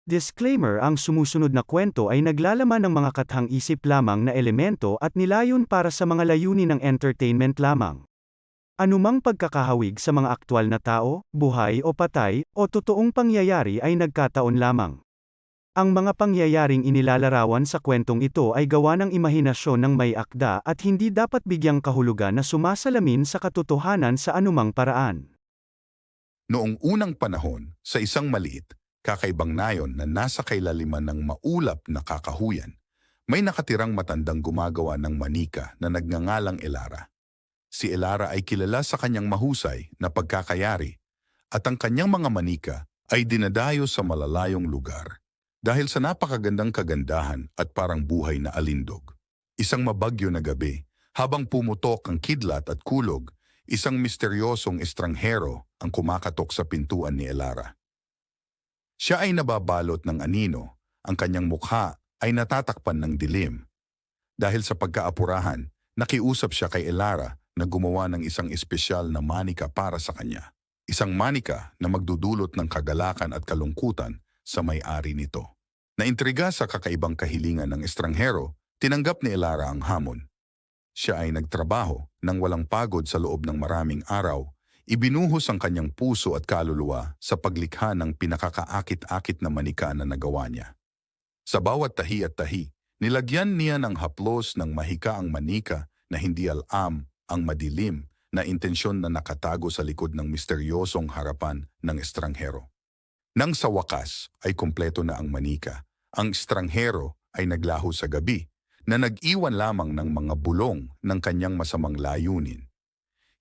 Disclaimer: ang sumusunod na kwento ay naglalaman ng mga kathang-isip lamang na elemento at nilayon para sa mga layunin ng entertainment lamang. Anumang pagkakahawig sa mga aktwal na tao, buhay o patay, o totoong pangyayari ay nagkataon lamang. Ang mga pangyayaring inilalarawan sa kwentong ito ay gawa ng imahinasyon ng may akda at hindi dapat bigyang kahulugan na sumasalamin sa katotohanan sa anumang paraan. Noong unang panahon, sa isang maliit, kakaibang nayon na nasa kailaliman ng maulap na kakahuyan, may nakatirang matandang gumagawa ng manika na nagngangalang Elara. Si Elara ay kilala sa kanyang mahusay na pagkakayari at ang kanyang mga manika ay dinadayo sa malalayong lugar dahil sa napakagandang kagandahan at parang buhay na alindog. Isang mabagyo na gabi, habang pumutok ang kidlat at kulog, isang misteryosong estranghero ang kumakatok sa pintuan ni Elara. Siya ay nababalot ng anino, ang kanyang mukha ay natatakpan ng dilim. Dahil sa pagkaapurahan, nakiusap siya kay Elara na gumawa ng isang espesyal na manika para sa kanya. Isang manika na magdudulot ng kagalakan at kalungkutan sa may-ari nito. Naintriga sa kakaibang kahilingan ng estranghero, tinanggap ni Elara ang hamon. Siya ay nagtrabaho nang walang pagod sa loob ng maraming araw. Ibinuhos ang kanyang puso at kaluluwa sa paglikha ng pinakakaakit-akit na manika na nagawa niya. Sa bawat tahi at tahi, nilagyan niya ng haplos ng mahika ang manika na hindi alam ang madilim na intensyon na nakatago sa likod ng misteryosong harapan ng estranghero. Nang sa wakas ay kumpleto na ang manika, ang estranghero ay naglaho sa gabi na nag-iwan lamang ng mga bulong ng kanyang masamang layunin.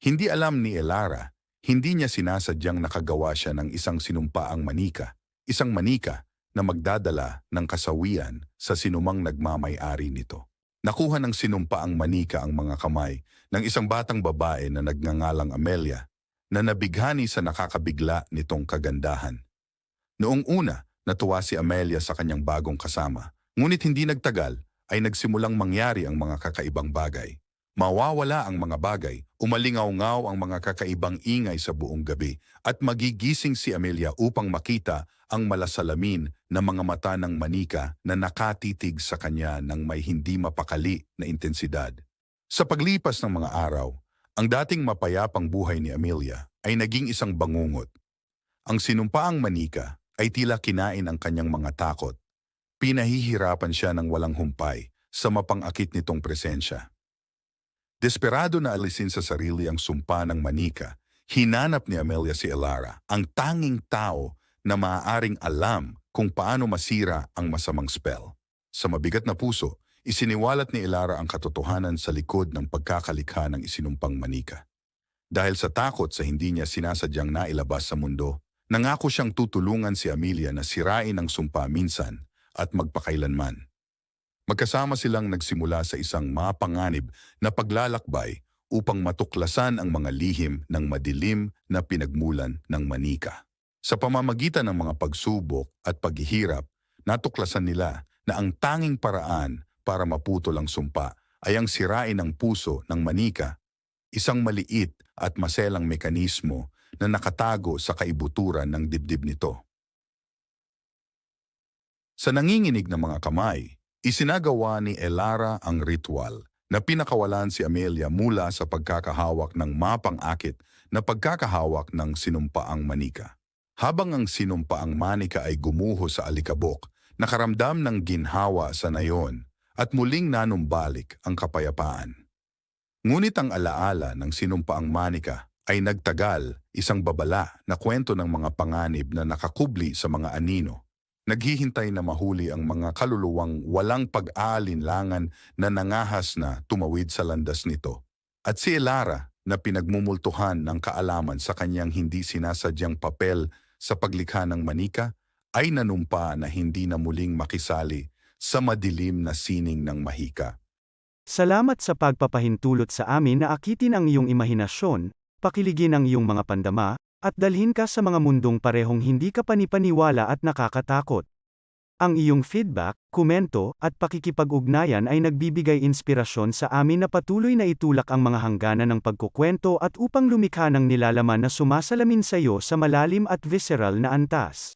Hindi alam ni Elara, hindi niya sinasadyang nakagawa siya ng isang sinumpaang manika, isang manika na magdadala ng kasawian sa sinumang nagmamay-ari nito. Nakuha ng sinumpaang manika ang mga kamay ng isang batang babae na nagngangalang Amelia na nabighani sa nakakabigla nitong kagandahan. Noong una, natuwa si Amelia sa kanyang bagong kasama, ngunit hindi nagtagal ay nagsimulang mangyari ang mga kakaibang bagay. Mawawala ang mga bagay, umalingaw-ngaw ang mga kakaibang ingay sa buong gabi at magigising si Amelia upang makita ang malasalamin na mga mata ng manika na nakatitig sa kanya ng may hindi mapakali na intensidad. Sa paglipas ng mga araw, ang dating mapayapang buhay ni Amelia ay naging isang bangungot. Ang sinumpaang manika ay tila kinain ang kanyang mga takot. Pinahihirapan siya ng walang humpay sa mapangakit nitong presensya. Desperado na alisin sa sarili ang sumpa ng manika, hinanap ni Amelia si Elara, ang tanging tao na maaaring alam kung paano masira ang masamang spell. Sa mabigat na puso, isiniwalat ni Elara ang katotohanan sa likod ng pagkakalikha ng isinumpang manika. Dahil sa takot sa hindi niya sinasadyang nailabas sa mundo, nangako siyang tutulungan si Amelia na sirain ang sumpa minsan at magpakailanman. Magkasama silang nagsimula sa isang mapanganib na paglalakbay upang matuklasan ang mga lihim ng madilim na pinagmulan ng manika. Sa pamamagitan ng mga pagsubok at paghihirap, natuklasan nila na ang tanging paraan para maputol ang sumpa ay ang sirain ang puso ng manika, isang maliit at maselang mekanismo na nakatago sa kaibuturan ng dibdib nito. Sa nanginginig na mga kamay, isinagawa ni Elara ang ritual na pinakawalan si Amelia mula sa pagkakahawak ng mapang-akit na pagkakahawak ng sinumpaang manika. Habang ang sinumpaang manika ay gumuho sa alikabok, nakaramdam ng ginhawa sa nayon at muling nanumbalik ang kapayapaan. Ngunit ang alaala ng sinumpaang manika ay nagtagal, isang babala na kwento ng mga panganib na nakakubli sa mga anino. Naghihintay na mahuli ang mga kaluluwang walang pag-aalinlangan na nangahas na tumawid sa landas nito. At si Elara na pinagmumultuhan ng kaalaman sa kanyang hindi sinasadyang papel sa paglikha ng manika ay nanumpa na hindi na muling makisali sa madilim na sining ng mahika. Salamat sa pagpapahintulot sa amin na akitin ang iyong imahinasyon, pakiligin ang iyong mga pandama, at dalhin ka sa mga mundong parehong hindi ka panipaniwala at nakakatakot. Ang iyong feedback, komento, at pakikipag-ugnayan ay nagbibigay inspirasyon sa amin na patuloy na itulak ang mga hangganan ng pagkukwento at upang lumikha ng nilalaman na sumasalamin sa iyo sa malalim at visceral na antas.